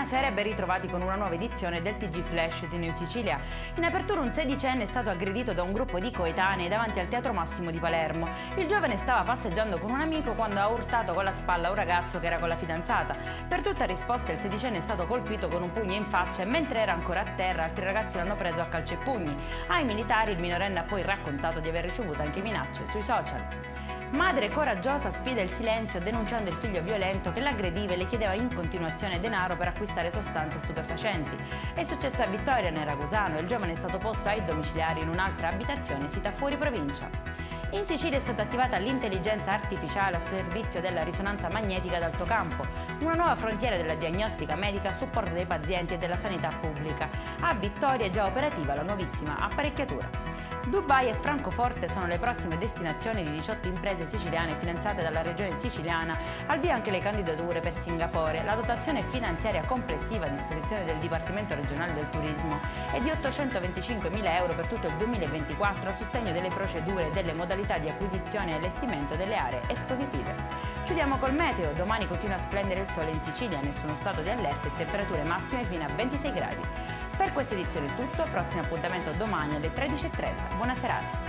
Buonasera e ben ritrovati con una nuova edizione del TG Flash di New Sicilia. In apertura un sedicenne è stato aggredito da un gruppo di coetanei davanti al Teatro Massimo di Palermo. Il giovane stava passeggiando con un amico quando ha urtato con la spalla un ragazzo che era con la fidanzata. Per tutta risposta il sedicenne è stato colpito con un pugno in faccia e mentre era ancora a terra altri ragazzi l'hanno preso a calci e pugni. Ai militari il minorenne ha poi raccontato di aver ricevuto anche minacce sui social. Madre coraggiosa sfida il silenzio denunciando il figlio violento che l'aggrediva e le chiedeva in continuazione denaro per acquistare sostanze stupefacenti. È successo a Vittoria nel Ragusano e il giovane è stato posto ai domiciliari in un'altra abitazione sita fuori provincia. In Sicilia è stata attivata l'intelligenza artificiale a servizio della risonanza magnetica d'alto campo, una nuova frontiera della diagnostica medica a supporto dei pazienti e della sanità pubblica. A Vittoria è già operativa la nuovissima apparecchiatura. Dubai e Francoforte sono le prossime destinazioni di 18 imprese siciliane finanziate dalla regione siciliana. Al via anche le candidature per Singapore. La dotazione finanziaria complessiva a disposizione del Dipartimento regionale del turismo è di 825.000 euro per tutto il 2024 a sostegno delle procedure e delle modalità di acquisizione e allestimento delle aree espositive. Chiudiamo col meteo. Domani continua a splendere il sole in Sicilia, nessuno stato di allerta e temperature massime fino a 26 gradi. Per questa edizione è tutto, prossimo appuntamento domani alle 13:30. Buona serata.